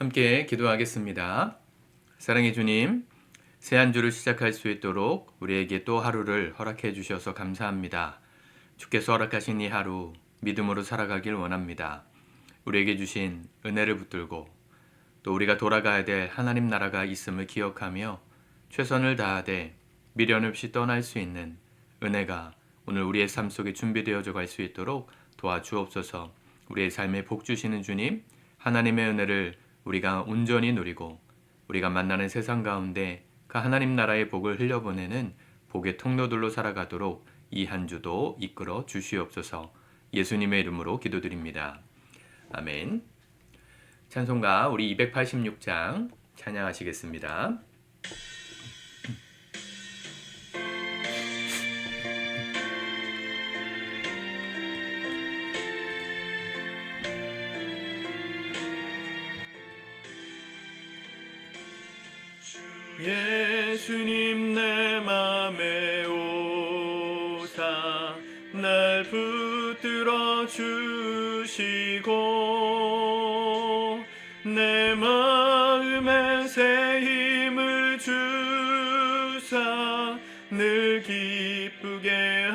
함께 기도하겠습니다. 사랑의 주님, 새 한 주를 시작할 수 있도록 우리에게 또 하루를 허락해 주셔서 감사합니다. 주께서 허락하신 이 하루 믿음으로 살아가길 원합니다. 우리에게 주신 은혜를 붙들고 또 우리가 돌아가야 될 하나님 나라가 있음을 기억하며 최선을 다하되 미련 없이 떠날 수 있는 은혜가 오늘 우리의 삶 속에 준비되어져 갈 수 있도록 도와주옵소서. 우리의 삶에 복 주시는 주님, 하나님의 은혜를 우리가 온전히 누리고 우리가 만나는 세상 가운데 그 하나님 나라의 복을 흘려보내는 복의 통로들로 살아가도록 이 한 주도 이끌어 주시옵소서. 예수님의 이름으로 기도드립니다. 아멘. 찬송가 우리 286장 찬양하시겠습니다. 예수님 내 맘에 오사 날 붙들어 주시고 내 마음에 새 힘을 주사 늘 기쁘게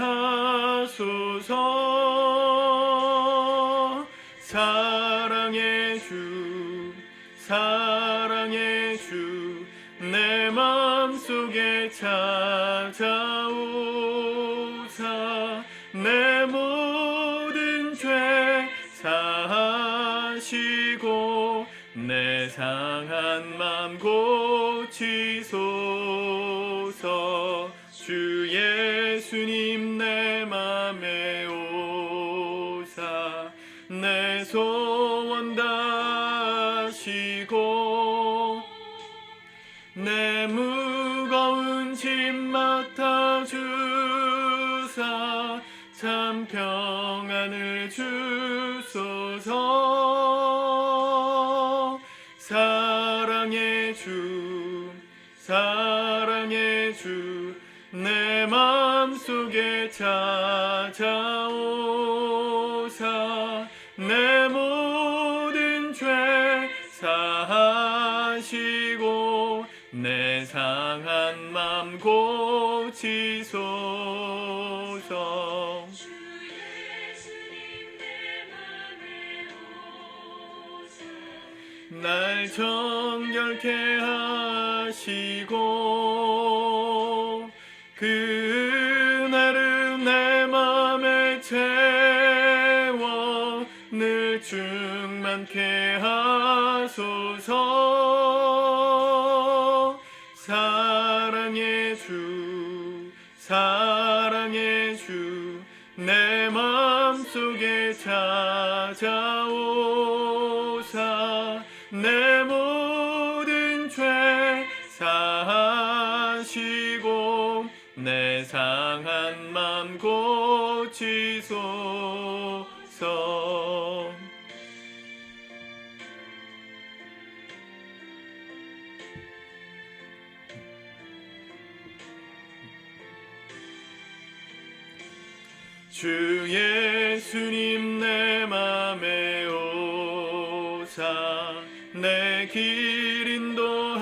하소서. 사랑의 주 사랑의 주 내 맘속에 찾아오사 내 모든 죄 사하시고 내 상한 맘 고치소서. 주 예수님 내 맘에 오사 내 소원 다하시고 내 무거운 짐 맡아주사 참 평안을 주소서. 사랑의 주 사랑의 주 내 맘속에 찾아오사 내 모든 죄 사하시고 내 상한 맘 고치소서. 날 정결케 하시고 그 은혜를 내 맘에 채워 늘 충만케 하소서. 사랑의 주 사랑의 주 내 맘속에 찾아오사 내 모든 죄 사하시고 내 상한 맘 고치소서. 주 예수님 내 맘에 오사 내 길 인도하시고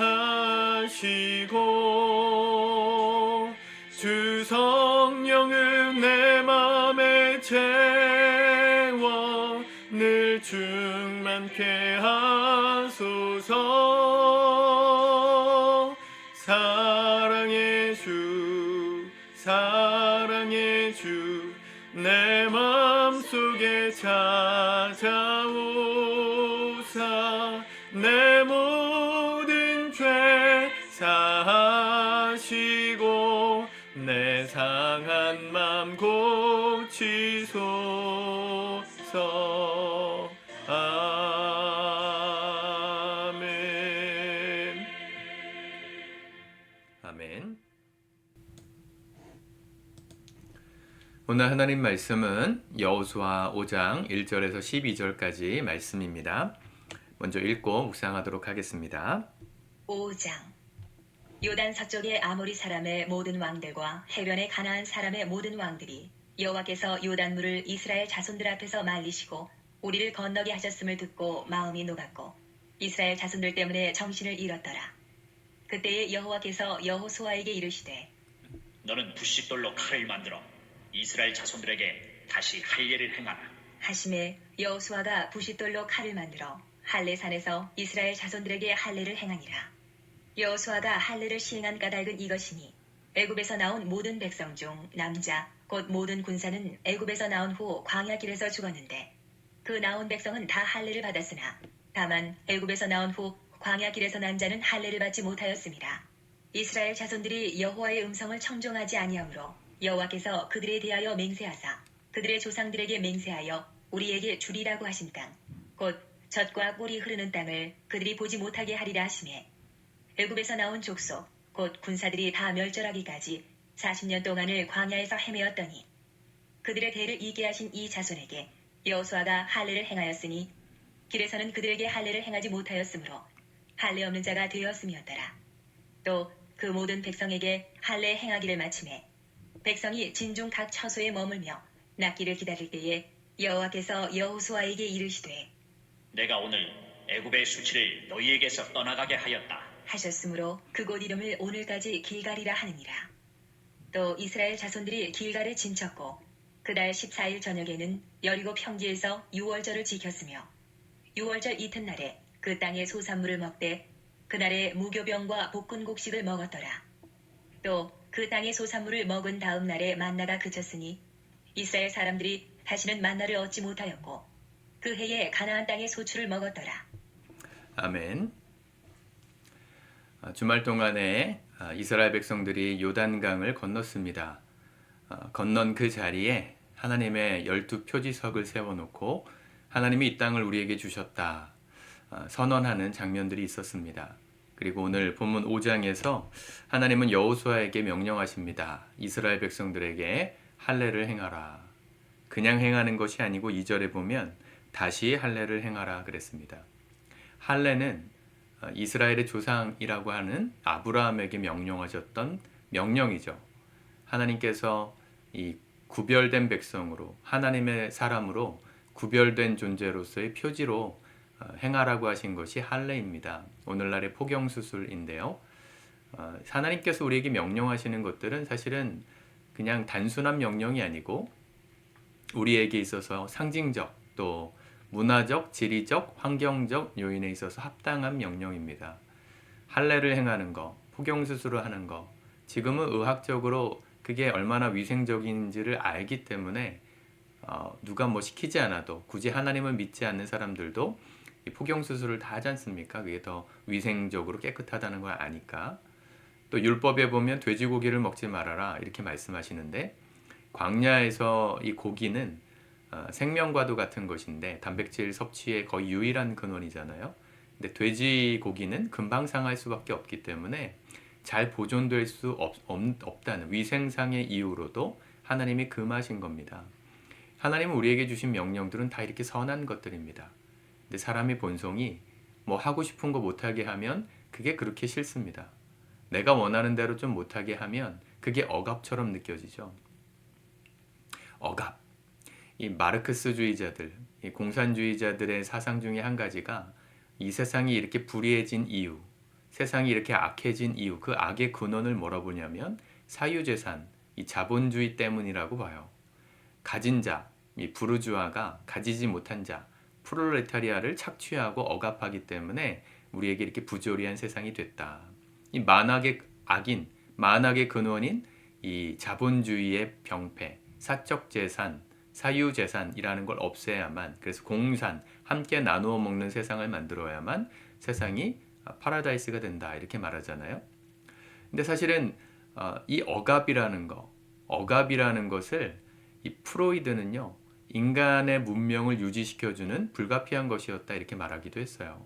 주 성령을 내 맘에 채워 늘 충만케 하소서. 사랑의 주 사랑의 주 내 맘속에 찾아오사 내 모든 죄 사하시고 내 상한 맘 고치소서. 아멘. 아멘. 오늘 하나님 말씀은 여호수아 5장 1절에서 12절까지 말씀입니다. 먼저 읽고 묵상하도록 하겠습니다. 5장 요단 서쪽의 아모리 사람의 모든 왕들과 해변의 가나안 사람의 모든 왕들이 여호와께서 요단물을 이스라엘 자손들 앞에서 말리시고 우리를 건너게 하셨음을 듣고 마음이 녹았고 이스라엘 자손들 때문에 정신을 잃었더라. 그때에 여호와께서 여호수아에게 이르시되 너는 부싯돌로 칼을 만들어 이스라엘 자손들에게 다시 할례를 행하라. 하심에 여호수아가 부싯돌로 칼을 만들어 할례산에서 이스라엘 자손들에게 할례를 행하니라. 여호수아가 할례를 시행한 까닭은 이것이니 애굽에서 나온 모든 백성 중 남자 곧 모든 군사는 애굽에서 나온 후 광야길에서 죽었는데 그 나온 백성은 다 할례를 받았으나 다만 애굽에서 나온 후 광야길에서 난 자는 할례를 받지 못하였습니다. 이스라엘 자손들이 여호와의 음성을 청종하지 아니하므로 여호와께서 그들에 대하여 맹세하사 그들의 조상들에게 맹세하여 우리에게 주리라고 하신 땅 곧 젖과 꿀이 흐르는 땅을 그들이 보지 못하게 하리라 하시매 애굽에서 나온 족속 곧 군사들이 다 멸절하기까지 40년 동안을 광야에서 헤매었더니 그들의 대를 이게 하신 이 자손에게 여호수아가 할례를 행하였으니 길에서는 그들에게 할례를 행하지 못하였으므로 할례 없는 자가 되었음이었더라. 또 그 모든 백성에게 할례 행하기를 마침에 백성이 진중 각 처소에 머물며 낫기를 기다릴 때에 여호와께서 여호수아에게 이르시되 내가 오늘 애굽의 수치를 너희에게서 떠나가게 하였다. 하셨으므로 그곳 이름을 오늘까지 길갈이라 하느니라. 또 이스라엘 자손들이 길갈에 진쳤고 그달 14일 저녁에는 여리고 평지에서 유월절을 지켰으며 유월절 이튿날에 그 땅의 소산물을 먹되 그날에 무교병과 볶은 곡식을 먹었더라. 또 그 땅의 소산물을 먹은 다음 날에 만나가 그쳤으니 이스라엘 사람들이 다시는 만나를 얻지 못하였고 그 해에 가나안 땅의 소출을 먹었더라. 아멘. 주말 동안에 이스라엘 백성들이 요단강을 건넜습니다. 건넌 그 자리에 하나님의 12표지석을 세워놓고 하나님이 이 땅을 우리에게 주셨다 선언하는 장면들이 있었습니다. 그리고 오늘 본문 5장에서 하나님은 여호수아에게 명령하십니다. 이스라엘 백성들에게 할례를 행하라. 그냥 행하는 것이 아니고 2절에 보면 다시 할례를 행하라 그랬습니다. 할례는 이스라엘의 조상이라고 하는 아브라함에게 명령하셨던 명령이죠. 하나님께서 이 구별된 백성으로 하나님의 사람으로 구별된 존재로서의 표지로 행하라고 하신 것이 할례입니다. 오늘날의 포경수술인데요. 하나님께서 우리에게 명령하시는 것들은 사실은 그냥 단순한 명령이 아니고 우리에게 있어서 상징적 또 문화적, 지리적, 환경적 요인에 있어서 합당한 명령입니다. 할례를 행하는 거, 포경수술을 하는 거, 지금은 의학적으로 그게 얼마나 위생적인지를 알기 때문에 누가 뭐 시키지 않아도 굳이 하나님을 믿지 않는 사람들도 이 포경수술을 다 하지 않습니까? 그게 더 위생적으로 깨끗하다는 걸 아니까. 또 율법에 보면 돼지고기를 먹지 말아라 이렇게 말씀하시는데 광야에서 이 고기는 생명과도 같은 것인데 단백질 섭취의 거의 유일한 근원이잖아요. 근데 돼지고기는 금방 상할 수밖에 없기 때문에 잘 보존될 수 없다는 위생상의 이유로도 하나님이 금하신 겁니다. 하나님은 우리에게 주신 명령들은 다 이렇게 선한 것들입니다. 근데 사람의 본성이 뭐 하고 싶은 거 못하게 하면 그게 그렇게 싫습니다. 내가 원하는 대로 좀 못하게 하면 그게 억압처럼 느껴지죠. 억압. 이 마르크스주의자들, 이 공산주의자들의 사상 중에 한 가지가 이 세상이 이렇게 불의해진 이유, 세상이 이렇게 악해진 이유, 그 악의 근원을 뭐라 보냐면 사유재산, 이 자본주의 때문이라고 봐요. 가진 자, 이 부르주아가 가지지 못한 자, 프롤레타리아를 착취하고 억압하기 때문에 우리에게 이렇게 부조리한 세상이 됐다. 이 만악의 악인, 만악의 근원인 이 자본주의의 병폐, 사적재산, 사유재산이라는 걸 없애야만, 그래서 공산, 함께 나누어 먹는 세상을 만들어야만 세상이 파라다이스가 된다 이렇게 말하잖아요. 근데 사실은 이 억압이라는 것을 이 프로이드는요, 인간의 문명을 유지시켜주는 불가피한 것이었다 이렇게 말하기도 했어요.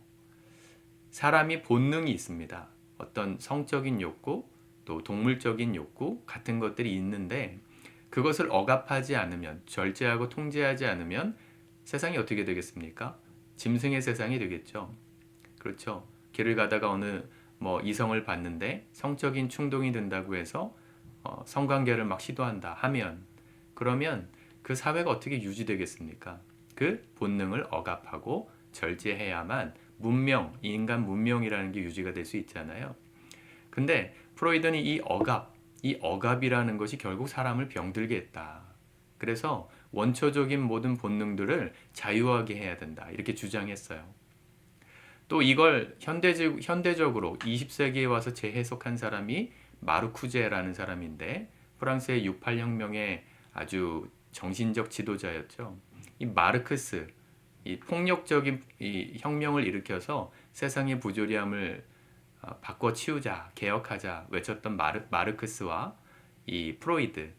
사람이 본능이 있습니다. 어떤 성적인 욕구, 또 동물적인 욕구 같은 것들이 있는데 그것을 억압하지 않으면, 절제하고 통제하지 않으면 세상이 어떻게 되겠습니까? 짐승의 세상이 되겠죠. 그렇죠. 길을 가다가 어느 이성을 봤는데 성적인 충동이 든다고 해서 성관계를 막 시도한다 하면, 그러면 그 사회가 어떻게 유지되겠습니까? 그 본능을 억압하고 절제해야만 문명, 인간 문명이라는 게 유지가 될 수 있잖아요. 근데 프로이드는 이 억압이라는 것이 결국 사람을 병들게 했다. 그래서 원초적인 모든 본능들을 자유하게 해야 된다. 이렇게 주장했어요. 또 이걸 현대적으로 20세기에 와서 재해석한 사람이 마르쿠제라는 사람인데 프랑스의 68혁명의 아주 정신적 지도자였죠. 이 마르크스, 이 폭력적인 이 혁명을 일으켜서 세상의 부조리함을 바꿔치우자, 개혁하자 외쳤던 마르크스와 이 프로이드,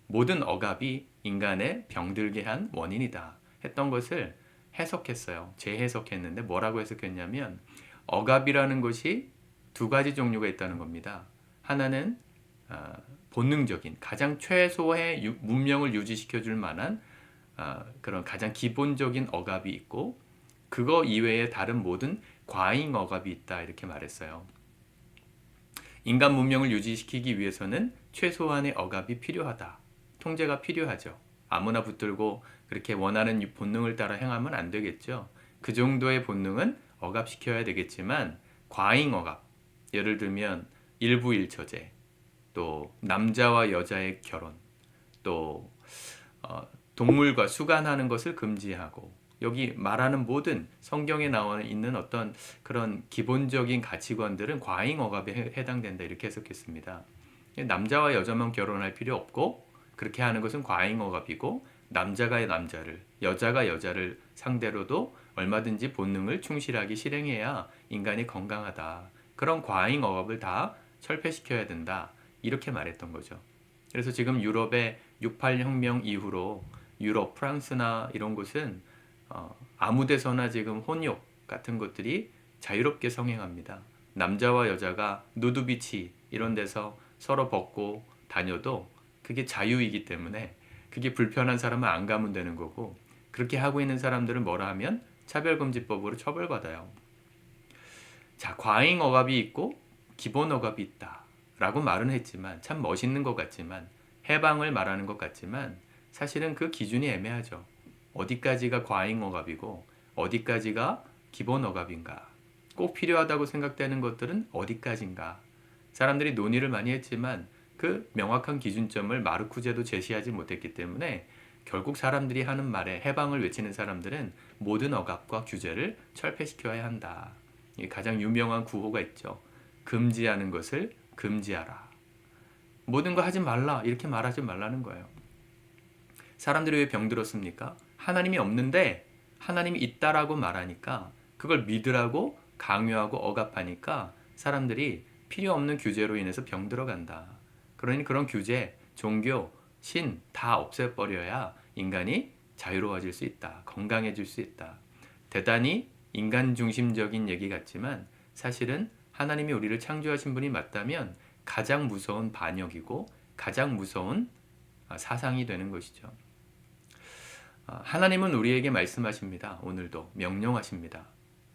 모든 억압이 인간의 병들게 한 원인이다 했던 것을 해석했어요. 재해석했는데 뭐라고 해석했냐면 억압이라는 것이 두 가지 종류가 있다는 겁니다. 하나는 본능적인 가장 최소의 문명을 유지시켜 줄 만한 그런 가장 기본적인 억압이 있고 그거 이외에 다른 모든 과잉 억압이 있다 이렇게 말했어요. 인간 문명을 유지시키기 위해서는 최소한의 억압이 필요하다. 통제가 필요하죠. 아무나 붙들고 그렇게 원하는 본능을 따라 행하면 안 되겠죠. 그 정도의 본능은 억압시켜야 되겠지만 과잉 억압, 예를 들면 일부일처제, 또 남자와 여자의 결혼, 또 동물과 수간하는 것을 금지하고 여기 말하는 모든 성경에 나와 있는 어떤 그런 기본적인 가치관들은 과잉 억압에 해당된다 이렇게 해석했습니다. 남자와 여자만 결혼할 필요 없고 그렇게 하는 것은 과잉 억압이고 남자가 남자를, 여자가 여자를 상대로도 얼마든지 본능을 충실하게 실행해야 인간이 건강하다. 그런 과잉 억압을 다 철폐시켜야 된다. 이렇게 말했던 거죠. 그래서 지금 유럽의 68혁명 이후로 유럽, 프랑스나 이런 곳은 아무 데서나 지금 혼욕 같은 것들이 자유롭게 성행합니다. 남자와 여자가 누드비치 이런 데서 서로 벗고 다녀도 그게 자유이기 때문에 그게 불편한 사람은 안 가면 되는 거고 그렇게 하고 있는 사람들은 뭐라 하면 차별금지법으로 처벌받아요. 자, 과잉 억압이 있고 기본 억압이 있다 라고 말은 했지만 참 멋있는 것 같지만 해방을 말하는 것 같지만 사실은 그 기준이 애매하죠. 어디까지가 과잉 억압이고 어디까지가 기본 억압인가? 꼭 필요하다고 생각되는 것들은 어디까지인가? 사람들이 논의를 많이 했지만 그 명확한 기준점을 마르쿠제도 제시하지 못했기 때문에 결국 사람들이 하는 말에 해방을 외치는 사람들은 모든 억압과 규제를 철폐시켜야 한다. 가장 유명한 구호가 있죠. 금지하는 것을 금지하라. 모든 거 하지 말라 이렇게 말하지 말라는 거예요. 사람들이 왜 병들었습니까? 하나님이 없는데 하나님이 있다라고 말하니까 그걸 믿으라고 강요하고 억압하니까 사람들이 필요 없는 규제로 인해서 병들어간다. 그러니 그런 규제, 종교, 신 다 없애버려야 인간이 자유로워질 수 있다. 건강해질 수 있다. 대단히 인간 중심적인 얘기 같지만 사실은 하나님이 우리를 창조하신 분이 맞다면 가장 무서운 반역이고 가장 무서운 사상이 되는 것이죠. 하나님은 우리에게 말씀하십니다. 오늘도 명령하십니다.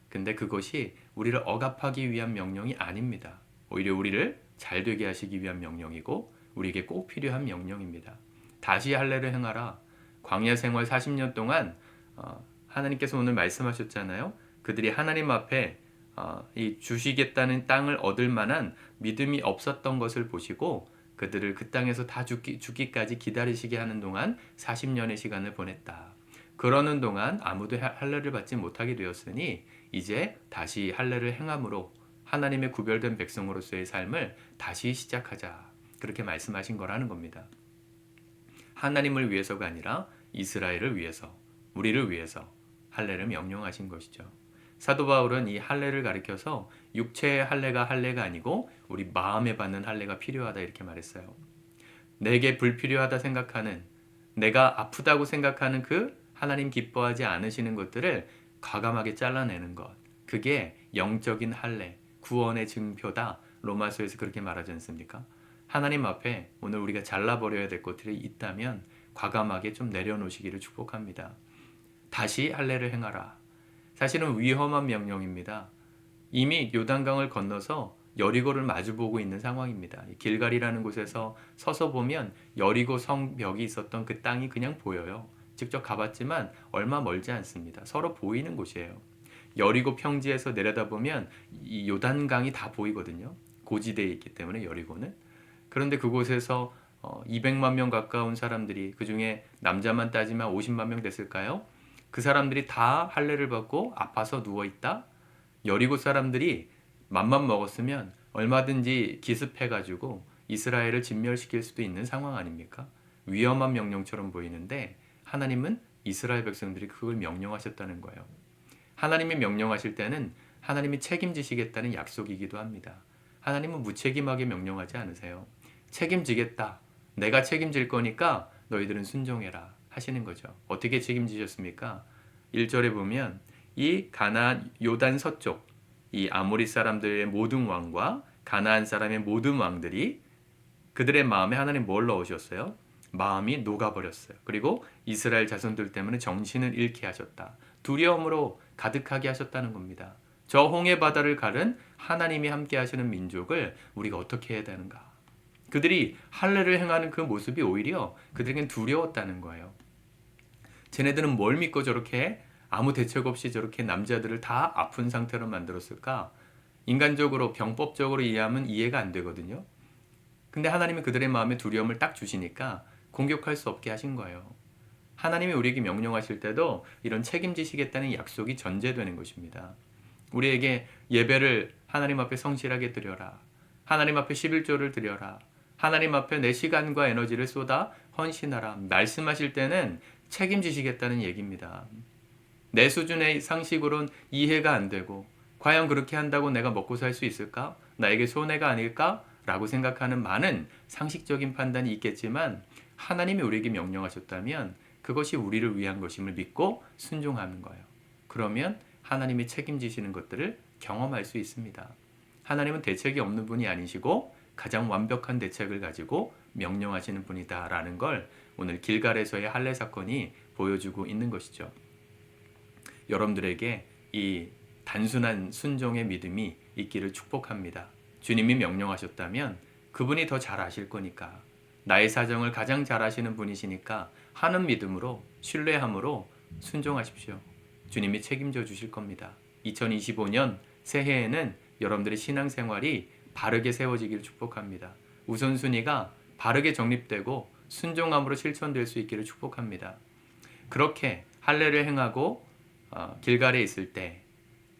근데 그것이 우리를 억압하기 위한 명령이 아닙니다. 오히려 우리를 잘 되게 하시기 위한 명령이고 우리에게 꼭 필요한 명령입니다. 다시 할례를 행하라. 광야 생활 40년 동안 하나님께서 오늘 말씀하셨잖아요. 그들이 하나님 앞에 이 주시겠다는 땅을 얻을 만한 믿음이 없었던 것을 보시고 그들을 그 땅에서 다 죽기까지 기다리시게 하는 동안 40년의 시간을 보냈다. 그러는 동안 아무도 할례를 받지 못하게 되었으니 이제 다시 할례를 행함으로 하나님의 구별된 백성으로서의 삶을 다시 시작하자. 그렇게 말씀하신 거라는 겁니다. 하나님을 위해서가 아니라 이스라엘을 위해서, 우리를 위해서 할례를 명령하신 것이죠. 사도 바울은 이 할례를 가리켜서 육체의 할례가 할례가 아니고 우리 마음에 받는 할례가 필요하다 이렇게 말했어요. 내게 불필요하다 생각하는, 내가 아프다고 생각하는 그 하나님 기뻐하지 않으시는 것들을 과감하게 잘라내는 것. 그게 영적인 할례, 구원의 증표다. 로마서에서 그렇게 말하지 않습니까? 하나님 앞에 오늘 우리가 잘라버려야 될 것들이 있다면 과감하게 좀 내려놓으시기를 축복합니다. 다시 할례를 행하라. 사실은 위험한 명령입니다. 이미 요단강을 건너서 여리고를 마주보고 있는 상황입니다. 길갈이라는 곳에서 서서 보면 여리고 성벽이 있었던 그 땅이 그냥 보여요. 직접 가봤지만 얼마 멀지 않습니다. 서로 보이는 곳이에요. 여리고 평지에서 내려다보면 이 요단강이 다 보이거든요. 고지대에 있기 때문에 여리고는. 그런데 그곳에서 200만 명 가까운 사람들이, 그중에 남자만 따지면 50만 명 됐을까요? 그 사람들이 다 할례를 받고 아파서 누워있다. 여리고 사람들이 맘만 먹었으면 얼마든지 기습해가지고 이스라엘을 진멸시킬 수도 있는 상황 아닙니까? 위험한 명령처럼 보이는데 하나님은 이스라엘 백성들이 그걸 명령하셨다는 거예요. 하나님이 명령하실 때는 하나님이 책임지시겠다는 약속이기도 합니다. 하나님은 무책임하게 명령하지 않으세요. 책임지겠다. 내가 책임질 거니까 너희들은 순종해라 하시는 거죠. 어떻게 책임지셨습니까? 1절에 보면 이 가나안 요단 서쪽 이 아모리 사람들의 모든 왕과 가나안 사람의 모든 왕들이 그들의 마음에 하나님 뭘 넣으셨어요? 마음이 녹아버렸어요. 그리고 이스라엘 자손들 때문에 정신을 잃게 하셨다. 두려움으로 가득하게 하셨다는 겁니다. 저 홍해 바다를 가른 하나님이 함께 하시는 민족을 우리가 어떻게 해야 되는가? 그들이 할례를 행하는 그 모습이 오히려 그들에겐 두려웠다는 거예요. 쟤네들은 뭘 믿고 저렇게 아무 대책 없이 저렇게 남자들을 다 아픈 상태로 만들었을까? 인간적으로 병법적으로 이해하면 이해가 안 되거든요. 근데 하나님이 그들의 마음에 두려움을 딱 주시니까 공격할 수 없게 하신 거예요. 하나님이 우리에게 명령하실 때도 이런 책임지시겠다는 약속이 전제되는 것입니다. 우리에게 예배를 하나님 앞에 성실하게 드려라. 하나님 앞에 11조를 드려라. 하나님 앞에 내 시간과 에너지를 쏟아 헌신하라. 말씀하실 때는 책임지시겠다는 얘기입니다. 내 수준의 상식으로는 이해가 안 되고 과연 그렇게 한다고 내가 먹고 살 수 있을까? 나에게 손해가 아닐까? 라고 생각하는 많은 상식적인 판단이 있겠지만 하나님이 우리에게 명령하셨다면 그것이 우리를 위한 것임을 믿고 순종하는 거예요. 그러면 하나님이 책임지시는 것들을 경험할 수 있습니다. 하나님은 대책이 없는 분이 아니시고 가장 완벽한 대책을 가지고 명령하시는 분이다라는 걸 오늘 길갈에서의 할례 사건이 보여주고 있는 것이죠. 여러분들에게 이 단순한 순종의 믿음이 있기를 축복합니다. 주님이 명령하셨다면 그분이 더 잘 아실 거니까, 나의 사정을 가장 잘 아시는 분이시니까 하는 믿음으로, 신뢰함으로 순종하십시오. 주님이 책임져 주실 겁니다. 2025년 새해에는 여러분들의 신앙생활이 바르게 세워지기를 축복합니다. 우선순위가 바르게 정립되고 순종함으로 실천될 수 있기를 축복합니다. 그렇게 할례를 행하고 길갈에 있을 때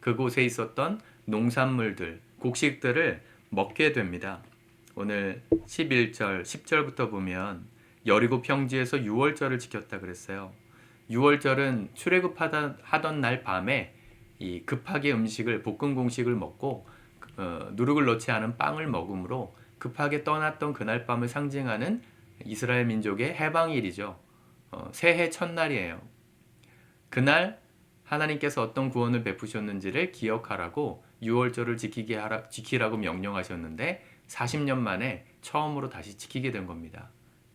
그곳에 있었던 농산물들, 곡식들을 먹게 됩니다. 오늘 11절, 10절부터 보면 여리고 평지에서 6월절을 지켰다 그랬어요. 6월절은 출애굽하던 날 밤에 이 급하게 음식을, 볶은 곡식을 먹고 누룩을 넣지 않은 빵을 먹음으로 급하게 떠났던 그날 밤을 상징하는 이스라엘 민족의 해방일이죠. 새해 첫날이에요. 그날 하나님께서 어떤 구원을 베푸셨는지를 기억하라고 6월절을 지키라고 명령하셨는데 40년 만에 처음으로 다시 지키게 된 겁니다.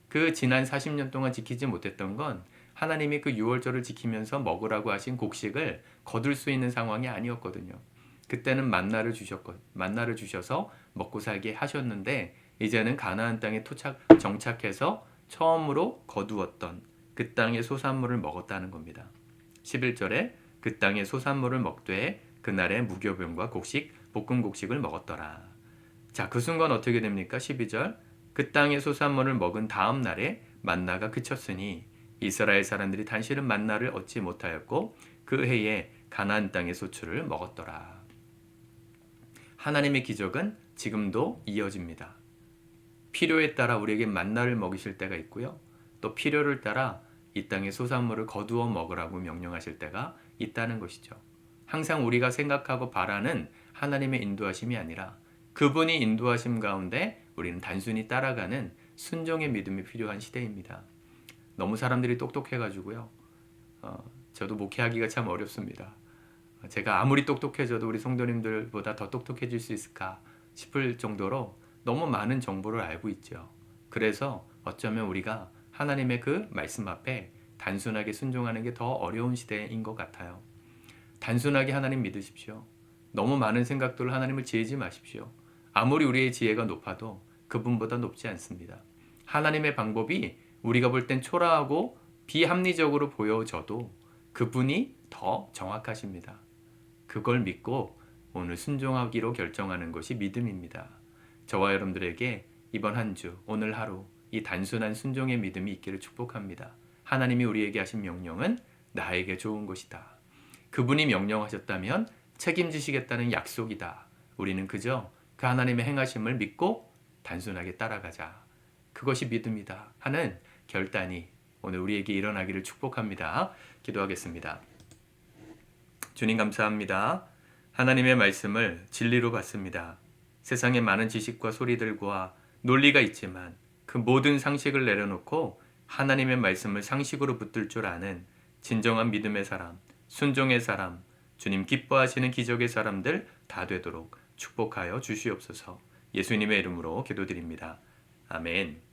그 지난 40년 동안 지키지 못했던 건 하나님이 그 6월절을 지키면서 먹으라고 하신 곡식을 거둘 수 있는 상황이 아니었거든요. 그때는 만나를 주셔서 먹고 살게 하셨는데 이제는 가나안 땅에 정착해서 처음으로 거두었던 그 땅의 소산물을 먹었다는 겁니다. 11절에 그 땅의 소산물을 먹되 그날에 무교병과 곡식, 볶은 곡식을 먹었더라. 자, 그 순간 어떻게 됩니까? 12절 그 땅의 소산물을 먹은 다음 날에 만나가 그쳤으니 이스라엘 사람들이 다시는 만나를 얻지 못하였고 그 해에 가나안 땅의 소출을 먹었더라. 하나님의 기적은 지금도 이어집니다. 필요에 따라 우리에게 만나를 먹이실 때가 있고요. 또 필요를 따라 이 땅의 소산물을 거두어 먹으라고 명령하실 때가 있다는 것이죠. 항상 우리가 생각하고 바라는 하나님의 인도하심이 아니라 그분이 인도하심 가운데 우리는 단순히 따라가는 순종의 믿음이 필요한 시대입니다. 너무 사람들이 똑똑해가지고요. 저도 목회하기가 참 어렵습니다. 제가 아무리 똑똑해져도 우리 성도님들보다 더 똑똑해질 수 있을까 싶을 정도로 너무 많은 정보를 알고 있죠. 그래서 어쩌면 우리가 하나님의 그 말씀 앞에 단순하게 순종하는 게 더 어려운 시대인 것 같아요. 단순하게 하나님 믿으십시오. 너무 많은 생각들을 하나님을 지으지 마십시오. 아무리 우리의 지혜가 높아도 그분보다 높지 않습니다. 하나님의 방법이 우리가 볼 땐 초라하고 비합리적으로 보여져도 그분이 더 정확하십니다. 그걸 믿고 오늘 순종하기로 결정하는 것이 믿음입니다. 저와 여러분들에게 이번 한 주, 오늘 하루 이 단순한 순종의 믿음이 있기를 축복합니다. 하나님이 우리에게 하신 명령은 나에게 좋은 것이다. 그분이 명령하셨다면 책임지시겠다는 약속이다. 우리는 그저 그 하나님의 행하심을 믿고 단순하게 따라가자. 그것이 믿음이다 하는 결단이 오늘 우리에게 일어나기를 축복합니다. 기도하겠습니다. 주님 감사합니다. 하나님의 말씀을 진리로 받습니다. 세상에 많은 지식과 소리들과 논리가 있지만 그 모든 상식을 내려놓고 하나님의 말씀을 상식으로 붙들 줄 아는 진정한 믿음의 사람, 순종의 사람, 주님 기뻐하시는 기적의 사람들 다 되도록 축복하여 주시옵소서. 예수님의 이름으로 기도드립니다. 아멘.